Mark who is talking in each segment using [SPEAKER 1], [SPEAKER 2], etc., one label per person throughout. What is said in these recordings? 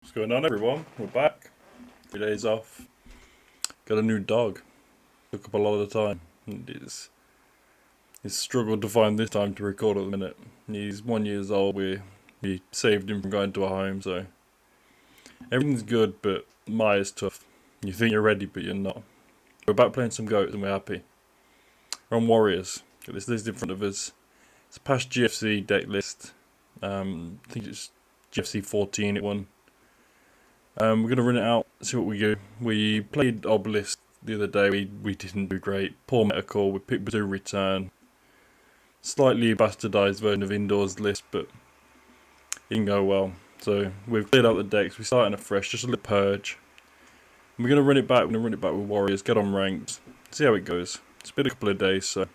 [SPEAKER 1] What's going on, everyone? We're back. 3 days off. Got a new dog. Took up a lot of the time. He's struggled to find this time to record at the minute. He's 1 year old. We saved him from going to a home, so everything's good, but Maya's tough. You think you're ready, but you're not. We're back playing some goats and we're happy. We're on Warriors. Got this list in front of us. It's a past GFC deck list. I think it's GFC 14 it won. We're going to run it out, see what we do. We played Obelisk the other day, we didn't do great. Poor metacore, we picked Bazoo Return. Slightly bastardised version of Indoors list, but it didn't go well. So we've cleared out the decks, we're starting afresh, just a little purge. And we're going to run it back, with Warriors, get on ranked, see how it goes. It's been a couple of days, so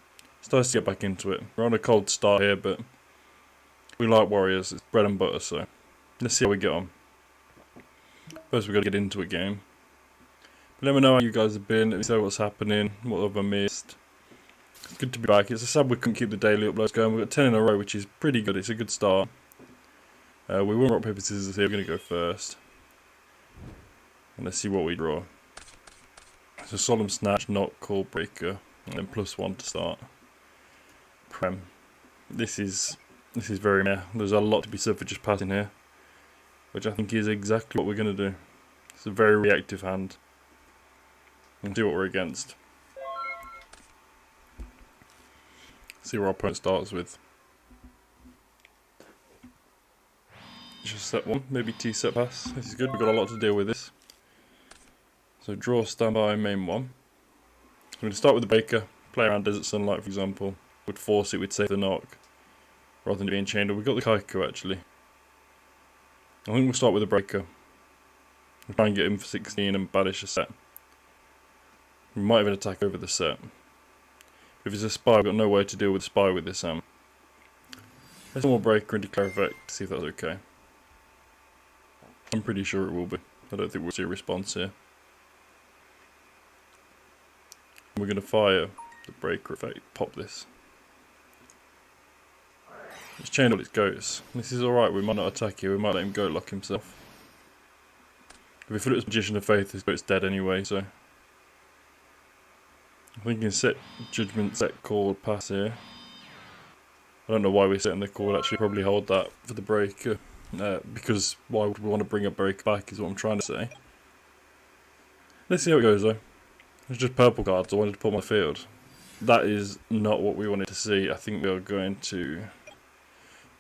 [SPEAKER 1] it's nice to get back into it. We're on a cold start here, but we like Warriors, it's bread and butter, so let's see how we get on. First we've got to get into a game. But let me know how you guys have been, let me know what's happening, what have I missed. It's good to be back. It's a sad we couldn't keep the daily uploads going. We've got 10 in a row, which is pretty good. It's a good start. We will rock, paper, scissors here. We're going to go first. And let's see what we draw. So Solemn Snatch, Knock, Call Breaker, and then +1 to start. Prem. This is very meh. There's a lot to be said for just passing here, which I think is exactly what we're going to do. It's a very reactive hand. And see what we're against. See where our opponent starts with. Just set 1, maybe T set pass. This is good, we've got a lot to deal with this. So draw, standby, main 1. So I'm going to start with the Breaker, play around Desert Sunlight for example. Would force it, we'd save the knock, rather than being chained. We've got the Kaiku actually. I think we'll start with the Breaker. We'll try and get him for 16 and banish a set. We might even attack over the set. If it's a spy, we've got no way to deal with spy with this Let's do more Breaker and declare effect to see if that's okay. I'm pretty sure it will be. I don't think we'll see a response here. We're going to fire the Breaker effect, pop this. It's chained all its goats. This is alright, we might not attack here, we might let him goat lock himself. If we flip his Magician of Faith, his goat's dead anyway, so I think we can set Judgment, set Call, pass here. I don't know why we're setting the Call, actually probably hold that for the Breaker. Because why would we want to bring a Breaker back is what I'm trying to say. Let's see how it goes though. It's just purple cards I wanted to put on my field. That is not what we wanted to see. I think we are going to...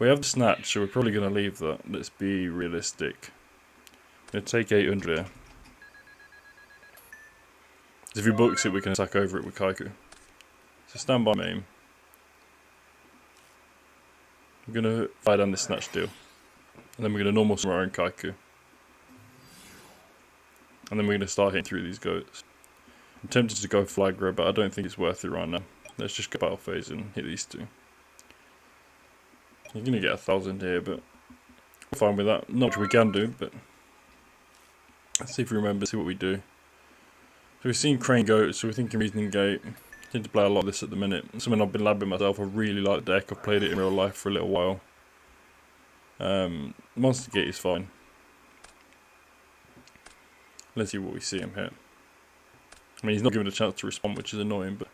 [SPEAKER 1] We have the Snatch, so we're probably going to leave that. Let's be realistic. I'm going to take 800 here. If he books it, we can attack over it with Kaiku. So stand by main. I'm going to fire down this Snatch deal. And then we're going to normal summon our own Kaiku. And then we're going to start hitting through these goats. I'm tempted to go Flagra, but I don't think it's worth it right now. Let's just go battle phase and hit these two. You're going to get 1,000 here, but we're fine with that. Not much we can do, but let's see if we remember, see what we do. So we've seen Crane Goat, so we're thinking Reasoning Gate. I tend to play a lot of this at the minute. Something I've been labbing myself. I really like the deck. I've played it in real life for a little while. Monster Gate is fine. Let's see what we see him hit. I mean, he's not given a chance to respond, which is annoying, but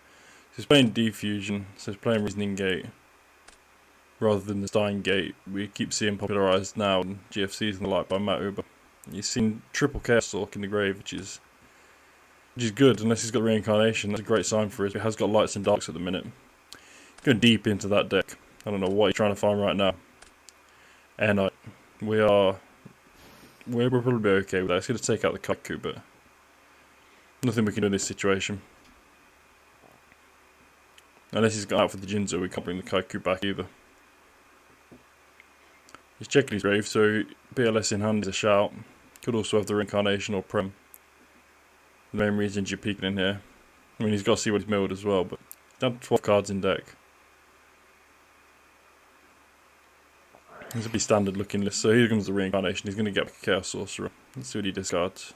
[SPEAKER 1] he's playing Defusion, so he's playing Reasoning Gate rather than the Dying Gate. We keep seeing popularised now in GFCs and the like by Matt Uber. You've seen triple Chaos Stalk in the grave, which is good, unless he's got Reincarnation. That's a great sign for us. He has got Lights and Darks at the minute. Going deep into that deck. I don't know what he's trying to find right now. And we're probably okay with that. It's going to take out the Kaiku, but nothing we can do in this situation. Unless he's got out for the Jinzo, we can't bring the Kaiku back either. He's checking his grave, so BLS in hand is a shout. Could also have the Reincarnation or Prem. The main reasons you're peeking in here. I mean, he's got to see what he's milled as well, but he's down to 12 cards in deck. This will be standard looking list. So here comes the Reincarnation. He's going to get back a Chaos Sorcerer. Let's see what he discards.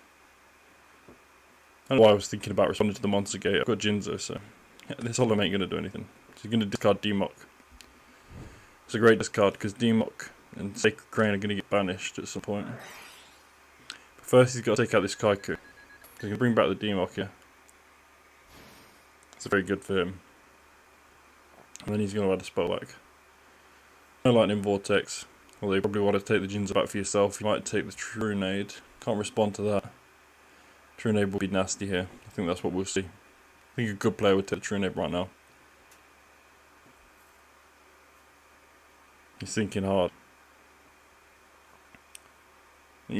[SPEAKER 1] I don't know why I was thinking about responding to the Monster Gate. I've got Jinzo, so this Hollow ain't going to do anything. So he's going to discard Demock. It's a great discard because Demock and Sacred Crane are going to get banished at some point. First, he's got to take out this Kaiku. So he can bring back the Demock here. That's very good for him. And then he's going to add a spell back. No Lightning Vortex. Although you probably want to take the Jinza back for yourself. You might take the Trunade. Can't respond to that. Trunade will be nasty here. I think that's what we'll see. I think a good player would take the Trunade right now. He's thinking hard.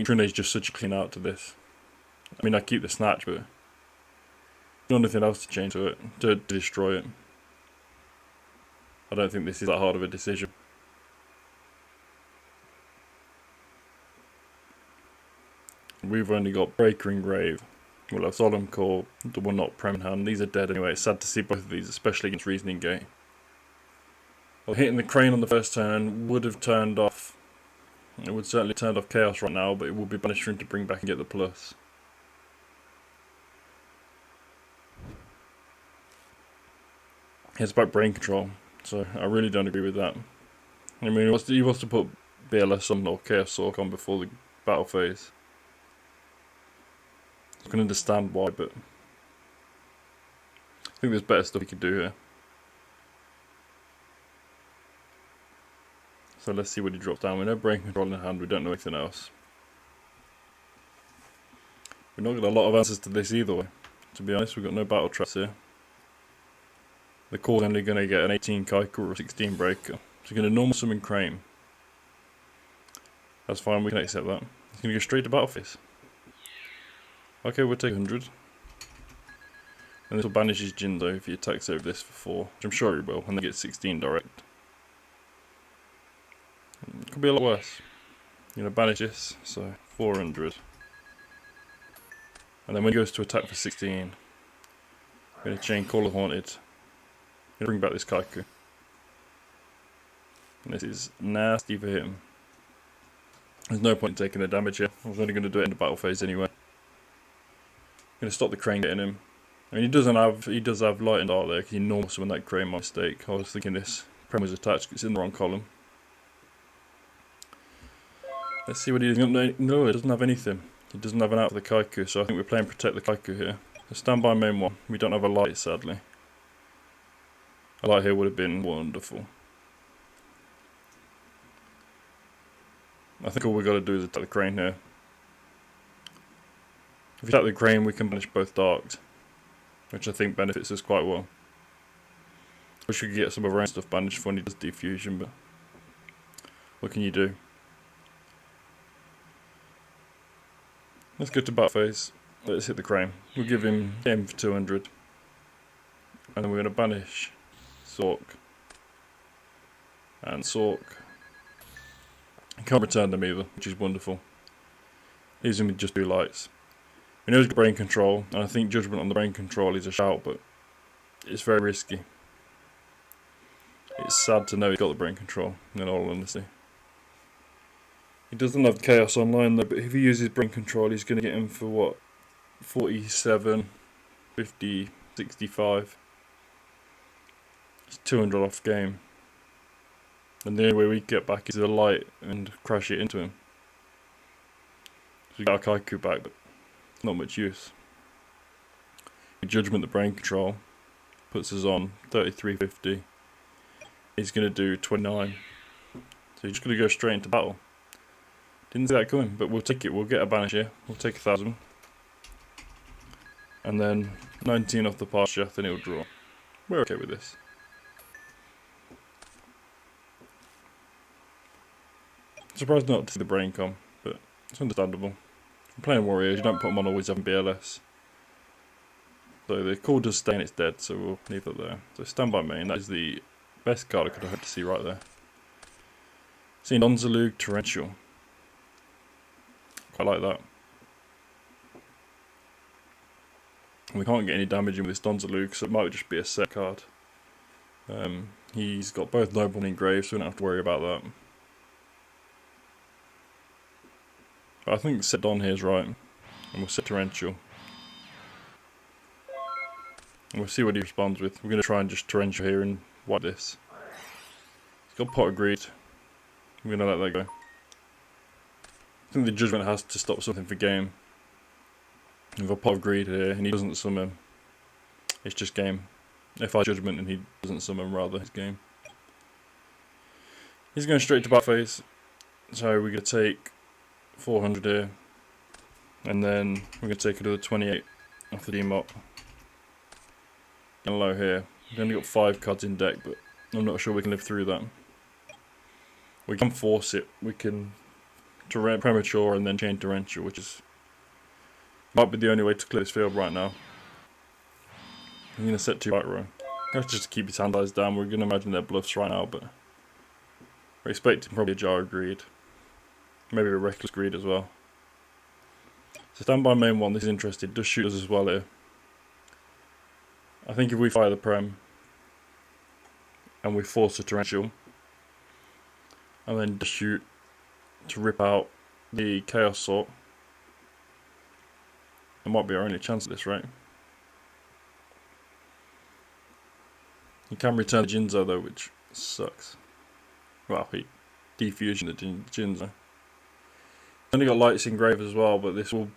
[SPEAKER 1] Trunade's just such a clean out to this. I mean, I keep the Snatch, but there's nothing else to change to it, to destroy it. I don't think this is that hard of a decision. We've only got Breaker and Grave. We'll have Solemn Core, the one not Prem in hand. These are dead anyway. It's sad to see both of these, especially against Reasoning Gate. Well, hitting the Crane on the first turn would have turned off. It would certainly turn off Chaos right now, but it will be banished for him to bring back and get the plus. It's about brain control, so I really don't agree with that. I mean, he wants to put BLS on or Chaos Sork on before the battle phase. I can understand why, but I think there's better stuff he could do here. So let's see what he drops down. We know Brain Control in hand, we don't know anything else. We're not got a lot of answers to this either way. To be honest, we've got no battle traps here. The core's only going to get an 18 Kaiku or a 16 Breaker. So he's going to normal summon Crane. That's fine, we can accept that. He's going to go straight to battle phase. Okay, we'll take 100. And this will banish his Jindo if he attacks over this for 4, which I'm sure he will, and then get 16 direct. It could be a lot worse. Banish this, so 400. And then when he goes to attack for 16, I'm going to chain Call of Haunted. I'm going to bring back this Kaiku. And this is nasty for him. There's no point in taking the damage here. I was only going to do it in the battle phase anyway. I'm going to stop the Crane getting him. I mean, he does have Light and Dark there, because he normal summoned that Crane by mistake. I was thinking this Prem was attached, it's in the wrong column. Let's see what he does. No, he doesn't have anything. He doesn't have an out for the Kaiku, so I think we're playing Protect the Kaiku here. So stand by main one. We don't have a Light, sadly. A Light here would have been wonderful. I think all we've got to do is attack the Crane here. If we attack the Crane, we can banish both Darks, which I think benefits us quite well. Wish we could get some of our own stuff banished when he does Defusion, but what can you do? Let's go to battle phase. Let's hit the Crane. We'll give him game for 200. And then we're going to banish Sork. And Sork. Can't return them either, which is wonderful. Leaves him with just 2 lights. We know he's got brain control, and I think Judgment on the brain control is a shout, but it's very risky. It's sad to know he's got the brain control, in all honesty. He doesn't have Chaos online though, but if he uses brain control, he's going to get him for what? 47, 50, 65. It's 200 off game. And the only way we get back is a Light and crash it into him. So we got our Kaiku back, but not much use. Judgment the brain control puts us on 3350. He's going to do 29. So he's just going to go straight into battle. Didn't see that coming, but we'll take it. We'll get a banish here. We'll take 1000. And then 19 off the pasture, then he'll draw. We're okay with this. Surprised not to see the brain come, but it's understandable. If you're playing Warriors, you don't put them on always having BLS. So the call does stay and it's dead, so we'll leave that there. So stand by main, that is the best card I could have hoped to see right there. Seeing Donzalug Torrential. Quite like that. We can't get any damage in with this Donzalug, so it might just be a set card. He's got both Noble and Grave, so we don't have to worry about that. But I think set Don here is right, and we'll set Torrential. And we'll see what he responds with. We're going to try and just Torrential here and wipe this. He's got Pot of Greed. We're going to let that go. think the judgment has to stop something for game. With a pot of greed here, and he doesn't summon, it's just game. If I judgment and he doesn't summon, rather, it's game. He's going straight to battle phase, so we're going to take 400 here, and then we're going to take another 28 off the D-Mop. And low here. We've only got 5 cards in deck, but I'm not sure we can live through that. We can force it. We can premature and then chain torrential, which is might be the only way to clear this field right now. I'm going to set 2 back row. That's just to keep his hand eyes down. We're going to imagine their bluffs right now, but we're expecting probably a jar of greed. Maybe a reckless greed as well. So standby main 1, this is interesting. Does shoot us as well here. I think if we fire the Prem and we force a torrential and then just shoot to rip out the Chaos Sort, it might be our only chance at this, right? You can return the Jinzo though, which sucks. Well, he defusion the Jinzo. Only got Lights Engraved as well, but this will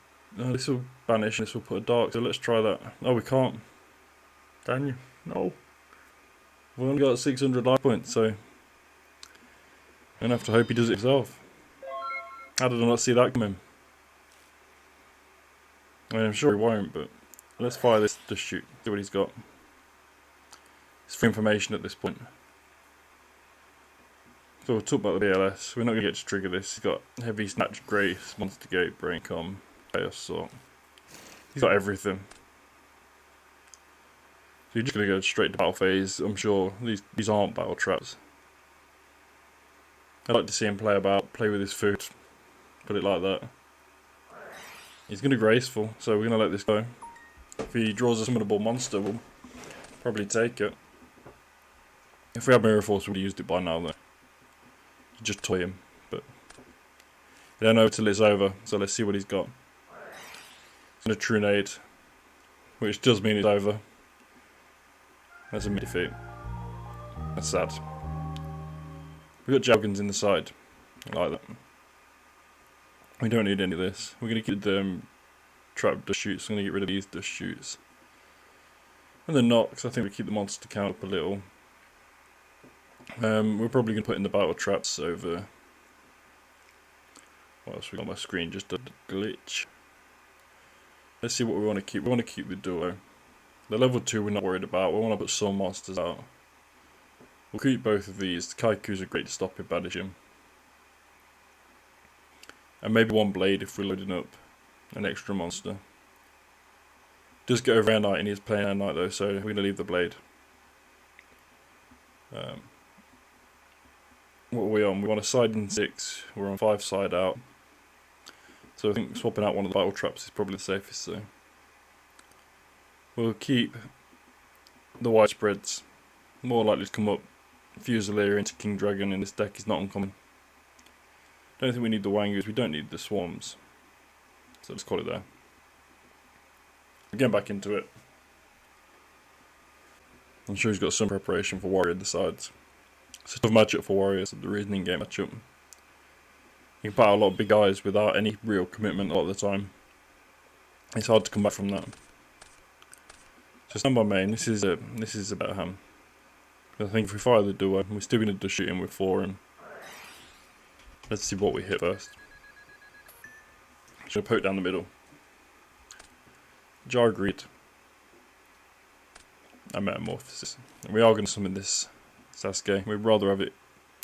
[SPEAKER 1] banish and this will put a dark, so let's try that. Oh, we can't. Damn you. No. We've only got 600 life points, so I'm going to have to hope he does it himself. How did I not see that coming? I mean, I'm sure he won't, but let's fire this to shoot. See what he's got. It's for information at this point. So we'll talk about the BLS. We're not going to get to trigger this. He's got Heavy Snatch, Grace, Monster Gate, Braincom, Chaos Sort. He's got everything. So you're just going to go straight to battle phase. I'm sure these aren't battle traps. I'd like to see him play with his food. Put it like that. He's going to graceful, so we're going to let this go. If he draws a summonable monster, we'll probably take it. If we had Mirror Force, we would have used it by now, though. Just toy him, but we don't know till it's over, so let's see what he's got. He's going to Trunade, which does mean it's over. That's a mid-defeat. That's sad. We've got Jalgans in the side. I like that. We don't need any of this. We're going to keep the trap dust shoots. I'm going to get rid of these dust shoots. And the knocks, I think we keep the monster count up a little. We're probably going to put in the battle traps over. What else we got on my screen? Just a glitch. Let's see what we want to keep. We want to keep the duo. The level 2 we're not worried about. We want to put some monsters out. We'll keep both of these. The Kaiku's are great to stop and banish him. And maybe one blade if we're loading up an extra monster. Does get over Air Knight and he's playing Air Knight though, so we're going to leave the blade. What are we on? We want a side in 6, we're on 5 side out. So I think swapping out one of the battle traps is probably the safest, so we'll keep the widespreads. More likely to come up Fusilier into King Dragon in this deck is not uncommon. Don't think we need the Wangus, we don't need the Swarms. So let's call it there. Getting back into it. I'm sure he's got some preparation for Warrior at the sides. It's a tough matchup for Warriors, the reasoning game matchup. You can put out a lot of big eyes without any real commitment a lot of the time. It's hard to come back from that. So stand by main, this is a better hand. I think if we fire the duo, we're still going to do shooting with 4 and let's see what we hit first. Should I poke down the middle? Jar Greed. And Metamorphosis. And we are going to summon this Sasuke. We'd rather have it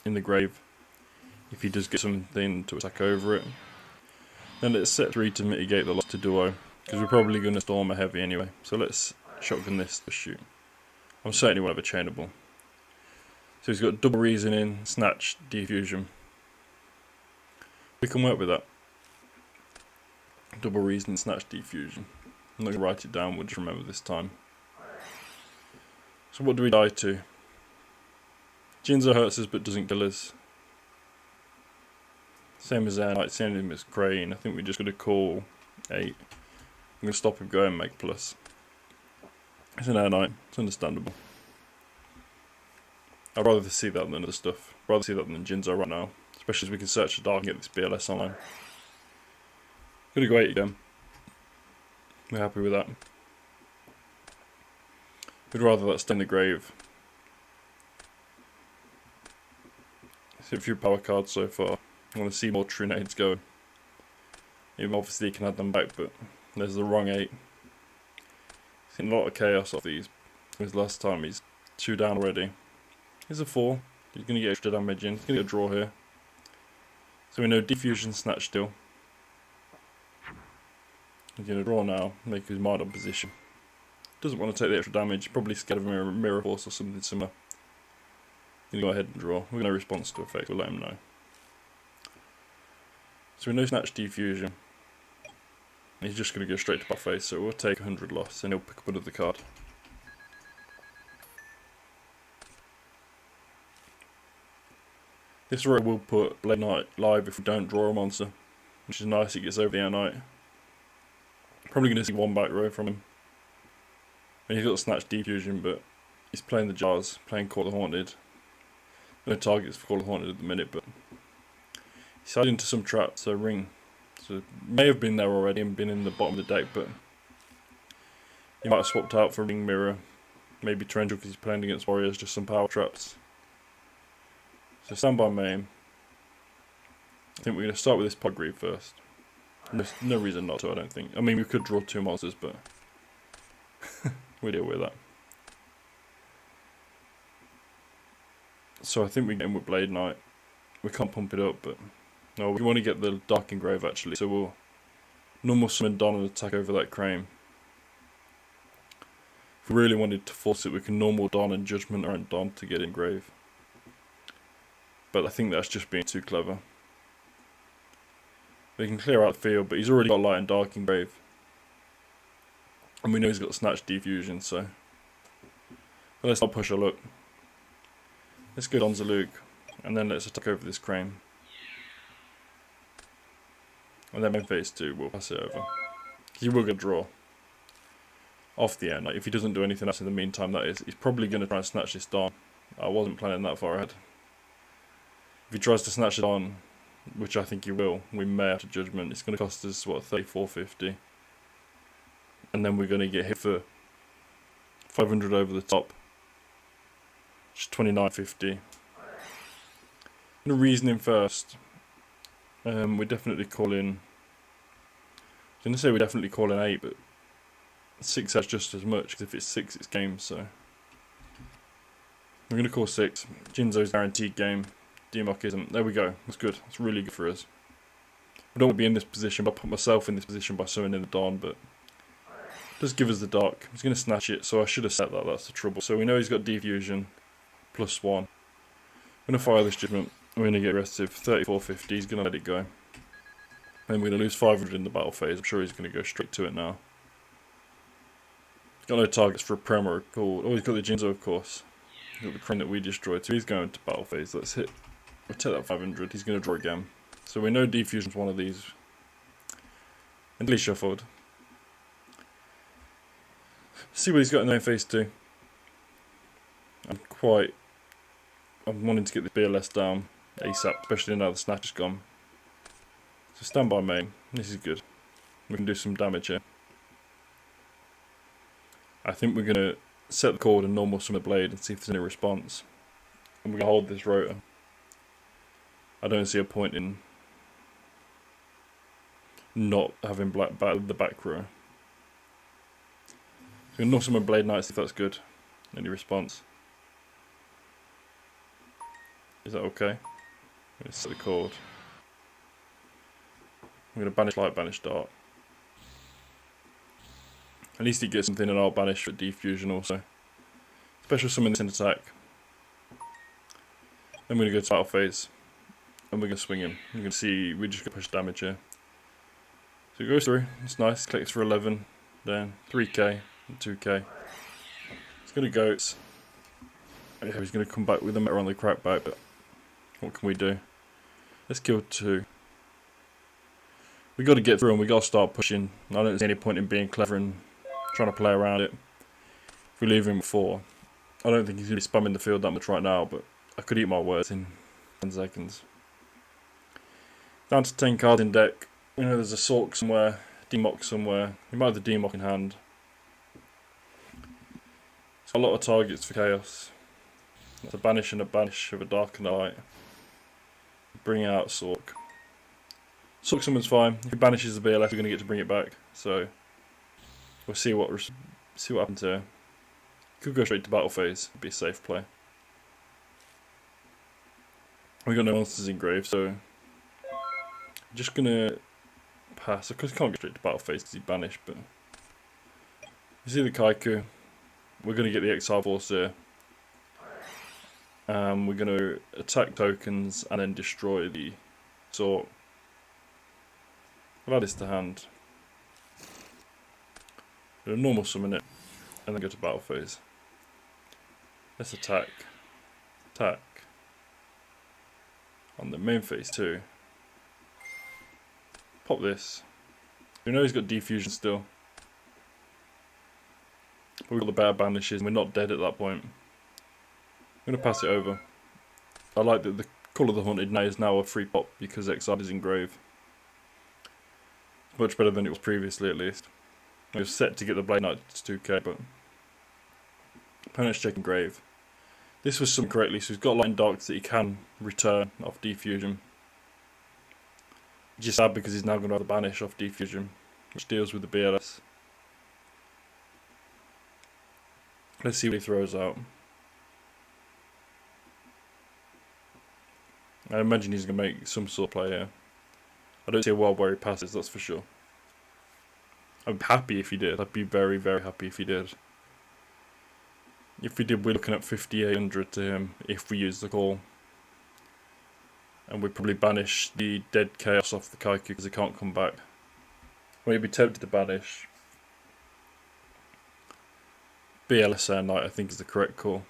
[SPEAKER 1] in the grave if he does get something to attack over it. Then let's set 3 to mitigate the loss to duo, because we're probably going to storm a heavy anyway. So let's shotgun this to shoot. I'm certainly won't have a chainable. So he's got double reasoning, snatch, defusion. We can work with that. Double reasoning, snatch, defusion. I'm not going to write it down, we'll just remember this time. So what do we die to? Jinzo hurts us but doesn't kill us. Same as Air Knight, same as Crane. I think we're just going to call 8. I'm going to stop him going and make plus. It's an Air Knight, it's understandable. I'd rather see that than other stuff. I'd rather see that than Jinzo right now. Especially as we can search the dark and get this BLS online. Gonna go 8 again. We're happy with that. We'd rather that stay in the grave. Hit a few power cards so far. I want to see more true nades go. Even obviously you can add them back, but there's the wrong 8. Seen a lot of chaos off these. His last time he's 2 down already. Here's a 4. He's going to get extra damage in. He's going to get a draw here. So we know Defusion Snatch still. He's going to draw now, make his mind on position. Doesn't want to take the extra damage, probably scared of a Mirror Force or something similar. Going to go ahead and draw. We're going to response to effect, we'll let him know. So we know Snatch Defusion. He's just going to go straight to buff phase, so we'll take 100 loss and he'll pick up another card. This row will put Blade Knight live if we don't draw a monster, which is nice, it gets over the air knight. Probably going to see 1 back row from him. And he's got Snatch Defusion, but he's playing the jars, playing Call of the Haunted. No targets for Call of the Haunted at the minute, but he's heading into some traps, so Ring. So may have been there already and been in the bottom of the deck, but he might have swapped out for Ring Mirror. Maybe Torrential because he's playing against Warriors, just some power traps. So stand by main. I think we're going to start with this Pugreave first. There's no reason not to, I don't think. I mean, we could draw 2 monsters, but we deal with that. So I think we get in with Blade Knight. We can't pump it up, but no, we want to get the Dark Engrave actually. So we'll normal summon Don and attack over that Crane. If we really wanted to force it, we can normal Don and Judgment around Don to get Engrave. But I think that's just being too clever. We can clear out the field, but he's already got Light and Dark Engrave. And we know he's got Snatch Defusion, so but let's not push our luck. Let's go Don Zaluk, and then let's attack over this Crane. And then in phase 2, we'll pass it over. He will get a draw off the end. Like, if he doesn't do anything else in the meantime, that is, he's probably going to try and snatch this Don. I wasn't planning that far ahead. If he tries to snatch it on, which I think he will, we may have to Judgment. It's going to cost us, what, 34.50. And then we're going to get hit for 500 over the top. Which is 29.50. The reasoning first. We definitely call in. I was going to say we definitely call in 8, but 6 has just as much, because if it's 6, it's game, so. We're going to call 6. Jinzo's guaranteed game. DMOC isn't. There we go. That's good. That's really good for us. I don't want to be in this position, but I put myself in this position by summoning the Dawn, but it does give us the Dark. He's going to snatch it, so I should have set that. That's the trouble. So we know he's got Defusion +1. I'm going to fire this Judgment. We're going to get aggressive. 34.50. He's going to let it go. And we're going to lose 500 in the battle phase. I'm sure he's going to go straight to it now. He's got no targets for a Prem or a Call. Oh, he's got the Jinzo, of course. He's got the Crane that we destroyed, so he's going to battle phase. Let's hit. We'll take that 500. He's going to draw again. So we know Defusion's one of these. Mentally shuffled. See what he's got in there in phase 2. I'm wanting to get this BLS down ASAP, especially now the Snatch is gone. So stand by main. This is good. We can do some damage here. I think we're going to set the chord and normal summon the blade and see if there's any response. And we're going to hold this rotor. I don't see a point in not having the back row. So we're going to summon Blade Knight, see if that's good. Any response? Is that okay? I'm going to set the chord. I'm going to banish Light, banish Dark. At least he gets something and I'll banish for Defusion also. Special summon this in attack. Then we're going to go to battle phase. And we're going to swing him. You can see we're just going to push damage here. So it goes through. It's nice. Clicks for 11. Then 3k and 2k. It's going to goats. Yeah, he's going to come back with a meter on the crackback, but what can we do? Let's kill 2. We got to get through and we got to start pushing. I don't see any point in being clever and trying to play around it. If we leave him with 4, I don't think he's going to be spamming the field that much right now, but I could eat my words in 10 seconds. Down to 10 cards in deck. You know, there's a Sork somewhere, Demock somewhere. He might have the Demock in hand. It's got a lot of targets for Chaos. That's a banish and a banish of a Dark and a Light. Bring out Sork. Sork summon's fine. If he banishes the BLS, we're going to get to bring it back. So we'll see what happens here. Could go straight to battle phase. Be a safe play. We got no monsters in grave, so just gonna pass. Of course, can't go straight to battle phase because he's banished. But you see the Kaiku. We're gonna get the Exile Force here. We're gonna attack tokens and then destroy the Sork. We'll add this to hand. Do a normal summon it, and then go to battle phase. Let's attack. Attack. On the main phase too. Pop this. We know he's got defusion still. But we've got the bear banishes and we're not dead at that point. I'm going to pass it over. I like that the Call of the Haunted now is now a free pop because Exile is in grave. It's much better than it was previously at least. It was set to get the Blade Knight to 2k, but opponent's checking grave. This was summoned correctly, so he's got Light and Dark that he can return off defusion. Which is sad because he's now going to have the banish off defusion, which deals with the BLS. Let's see what he throws out. I imagine he's going to make some sort of play here. I don't see a world where he passes, that's for sure. I'd be happy if he did. I'd be very, very happy if he did. If we did, we're looking at 5,800 to him if we use the call. And we'd probably banish the dead Chaos off the Kaiku because he can't come back. We'd be tempted to banish BLSR Knight, I think is the correct call.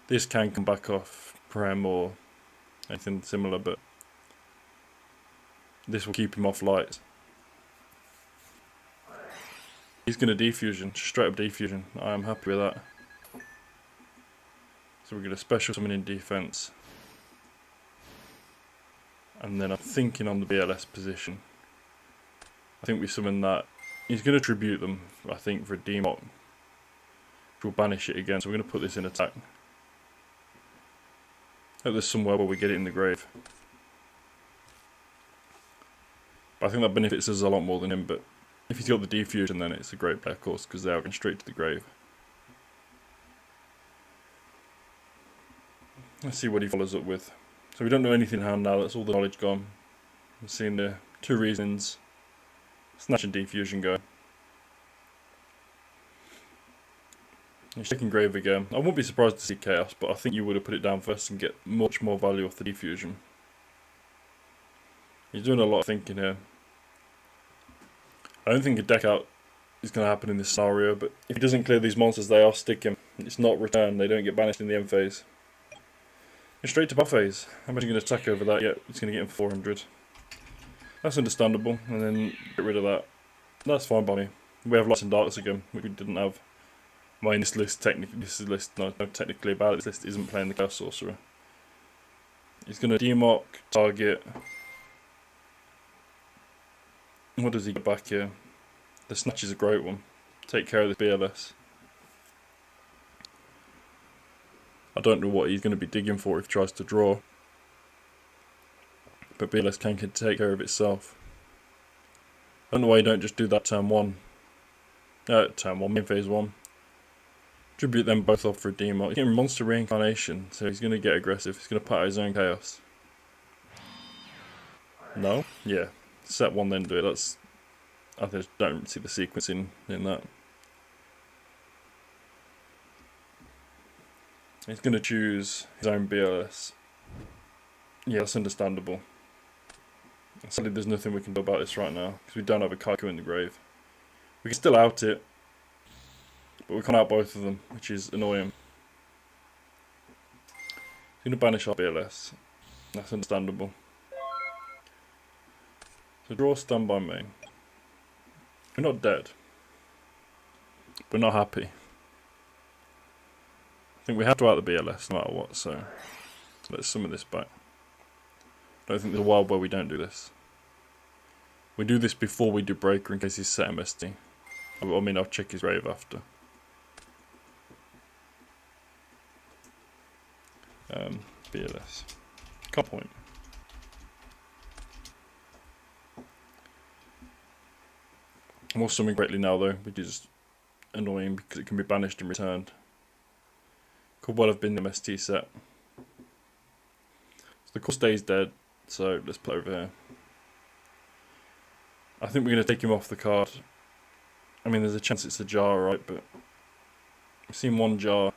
[SPEAKER 1] This can come back off Prem or anything similar, but this will keep him off light. He's going to defusion, straight up defusion. I am happy with that. So we're going to special summon in defense. And then I'm thinking on the BLS position. I think we summon that. He's going to tribute them, I think, for a Demock. Which will banish it again, so we're going to put this in attack. Hope there's somewhere where we get it in the grave. But I think that benefits us a lot more than him, but if he's got the defusion, then it's a great play, of course, because they are going straight to the grave. Let's see what he follows up with. So we don't know anything in hand now, that's all the knowledge gone. We've seen the two reasons. Snatch and defusion go. He's checking grave again. I won't be surprised to see Chaos, but I think you would have put it down first and get much more value off the defusion. He's doing a lot of thinking here. I don't think a deck out is going to happen in this scenario, but if he doesn't clear these monsters, they are sticking. It's not return, they don't get banished in the end phase. And straight to buff phase. How much are you going to attack over that? Yep, it's going to get him 400. That's understandable, and then get rid of that. That's fine by me. We have Lights and Darks again, which we didn't have. Well, in this list, technically about it, this list isn't playing the Chaos Sorcerer. He's going to Demock, target. What does he get back here? The Snatch is a great one. Take care of this BLS. I don't know what he's going to be digging for if he tries to draw. But BLS can take care of itself. I don't know why you don't just do that turn 1. Main phase 1. Tribute them both off for a Demock. He's getting Monster Reincarnation, so he's going to get aggressive. He's going to put out his own Chaos. No? Yeah. Set 1 then do it. I just don't see the sequence in that. He's going to choose his own BLS. Yeah, that's understandable. Sadly, there's nothing we can do about this right now, because we don't have a Kaiku in the grave. We can still out it, but we can't out both of them, which is annoying. He's going to banish our BLS. That's understandable. So draw standby main. We're not dead. We're not happy. I think we have to out the BLS no matter what, so let's summon this back. I don't think there's a world where we don't do this. We do this before we do Breaker in case he's set MST. I mean, I'll check his rave after. BLS. Can't point. I'm also summoning greatly now though, which is annoying because it can be banished and returned. Could well have been the MST set. So the core stays dead, so let's put it over here. I think we're going to take him off the card. I mean, there's a chance it's a jar, right? But we've seen one jar.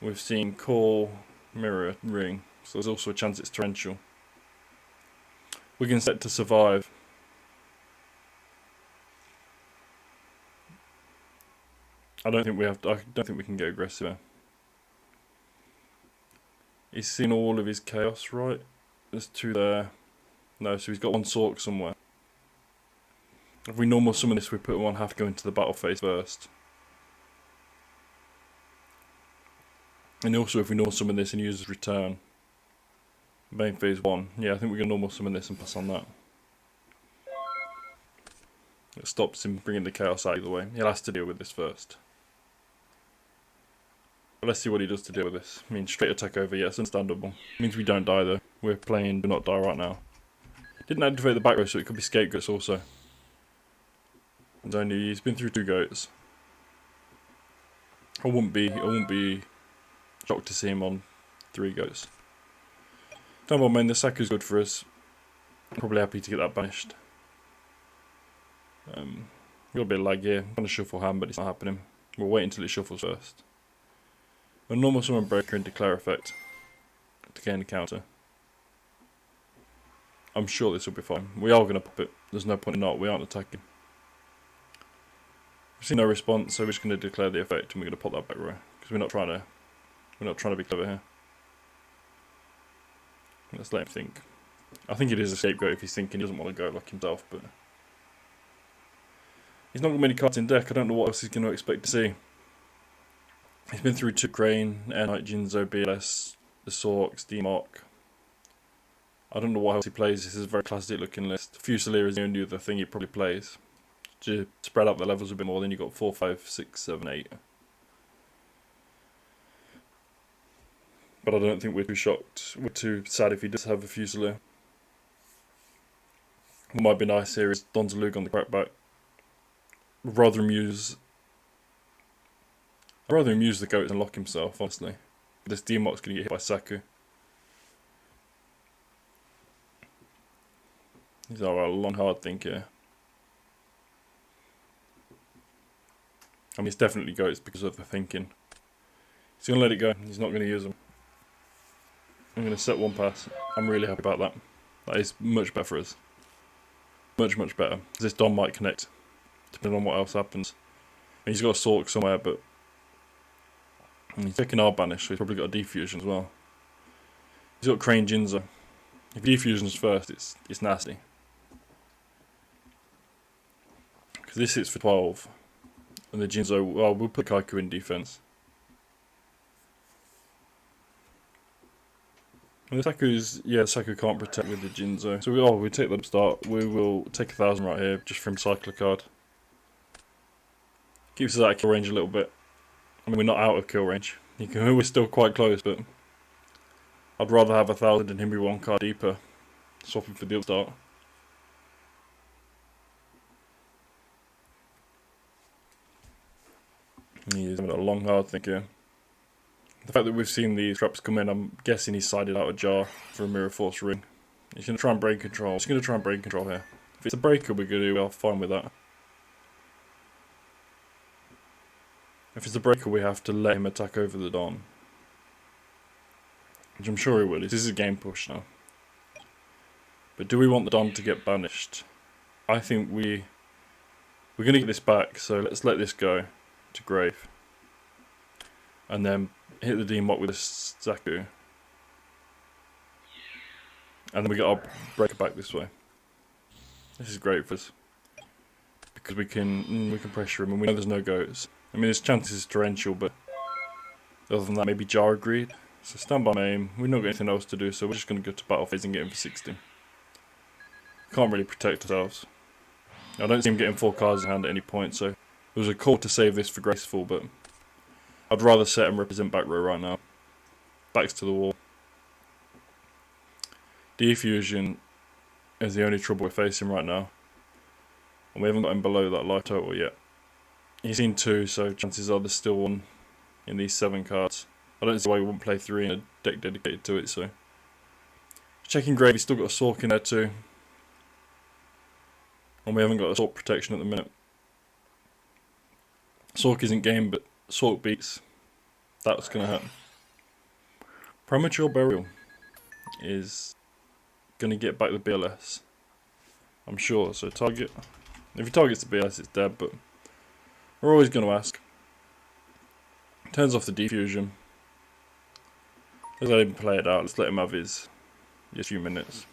[SPEAKER 1] We've seen core, mirror, ring. So there's also a chance it's torrential. We can set to survive. I don't think we have to, I don't think we can get aggressive here. He's seen all of his chaos, right? There's 2 there. No, so he's got 1 Sork somewhere. If we normal summon this, we put him on half go into the battle phase first. And also if we normal summon this and use return. Main phase 1. Yeah, I think we're going to normal summon this and pass on that. It stops him bringing the chaos out either way. He'll have to deal with this first. But let's see what he does to deal with this. I mean, straight attack over, yeah, it's understandable. It means we don't die though. We're playing do not die right now. Didn't activate the back row, so it could be scapegoats also. He's been through 2 goats. I wouldn't be shocked to see him on 3 goats. Don't worry, man, the Saku's good for us. Probably happy to get that banished. Got a bit of lag here. I'm trying to shuffle hand, but it's not happening. We'll wait until it shuffles first. A normal summon Breaker and declare effect to gain a counter. I'm sure this will be fine. We are going to pop it. There's no point in not. We aren't attacking. We've seen no response, so we're just going to declare the effect and we're going to pop that back row because we're not trying to be clever here. Let's let him think. I think it is a scapegoat if he's thinking he doesn't want to go like himself, but he's not got many cards in deck. I don't know what else he's going to expect to see. He's been through 2 Crane, Air Knight, Jinzo, BLS, the Sorks, D-Mark. I don't know what else he plays. This is a very classic looking list. Fusilier is the only other thing he probably plays. To spread out the levels a bit more, then you've got 4, 5, 6, 7, 8. But I don't think we're too shocked. We're too sad if he does have a Fusilier. What might be nice here is Donzalug on the crackback. I'd rather him use the goat than lock himself, honestly. This D-Mark's going to get hit by Saku. He's a long hard think here. I mean, it's definitely goats because of the thinking. He's going to let it go. He's not going to use them. I'm going to set 1 pass. I'm really happy about that. That is much better for us. Much, much better. Because this Don might connect, depending on what else happens. And he's got a Sork somewhere, but he's taking our banish, so he's probably got a defusion as well. He's got Crane Jinzo. If he defusions first, it's nasty. Because this hits for 12. And the Jinzo, well, we'll put Kaiku in defense. And the Saku's, yeah, Saku can't protect with the Jinzo. So we take the start. We will take 1,000 right here, just from cycle a card. Keeps us out of kill range a little bit. I mean, we're not out of kill range. We're still quite close, but I'd rather have 1,000 than him be 1 card deeper. Swapping for the upstart. He's having a long hard think here. The fact that we've seen these traps come in, I'm guessing he's sided out a jar for a Mirror Force ring. He's going to try and break control. He's going to try and break control here. If it's a breaker, we're going to do fine with that. If it's a breaker, we have to let him attack over the Don. Which I'm sure he will. This is a game push now. But do we want the Don to get banished? I think we're going to get this back, so let's let this go to grave. And then hit the D-Mock with a Saku. And then we get our breaker back this way. This is great for us. Because we can pressure him and we know there's no goats. I mean, his chances is torrential, but other than that, maybe Jar agreed. So stand by main. We've not got anything else to do, so we're just going to go to battle phase and get him for 60. Can't really protect ourselves. I don't see him getting 4 cards in hand at any point, so it was a call to save this for Graceful, but I'd rather set him represent back row right now. Backs to the wall. Defusion is the only trouble we're facing right now. And we haven't got him below that life total yet. He's seen 2, so chances are there's still 1 in these 7 cards. I don't see why we wouldn't play 3 in a deck dedicated to it, so. Checking grave, he's still got a Sork in there too. And we haven't got a Sork protection at the minute. Sork isn't game, but Sork beats. That's going to happen. Premature Burial is going to get back the BLS. I'm sure, so target. If he targets the BLS, it's dead, but we're always going to ask. Turns off the defusion. Let's let him play it out. Let's let him have his few minutes.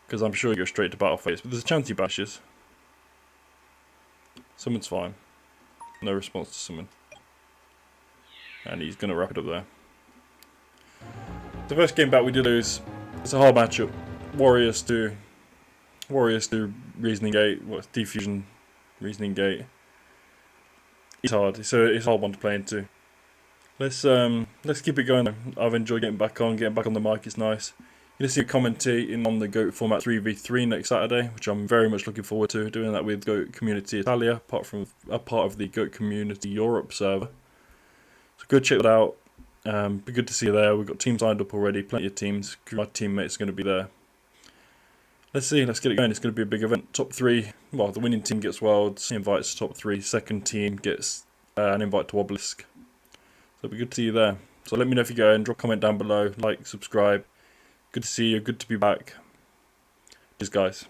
[SPEAKER 1] Because I'm sure he goes straight to battle phase. But there's a chance he bashes. Summon's fine. No response to summon. And he's going to wrap it up there. The first game back we did lose. It's a hard matchup. Warriors to Reasoning Gate. What's Defusion? Reasoning Gate. It's hard. It's a hard one to play into. Let's keep it going. I've enjoyed getting back on the mic. It's nice. You're going to see a commentating on the GOAT format 3v3 next Saturday, which I'm very much looking forward to. Doing that with GOAT Community Italia, a part of the GOAT Community Europe server. So go check that out. Be good to see you there. We've got teams lined up already. Plenty of teams. My teammates are going to be there. Let's see. Let's get it going. It's going to be a big event. Top 3. Well, the winning team gets Worlds. Invites to top 3. Second team gets an invite to Obelisk. So it'll be good to see you there. So let me know if you go and drop a comment down below. Like, subscribe. Good to see you. Good to be back. Cheers, guys.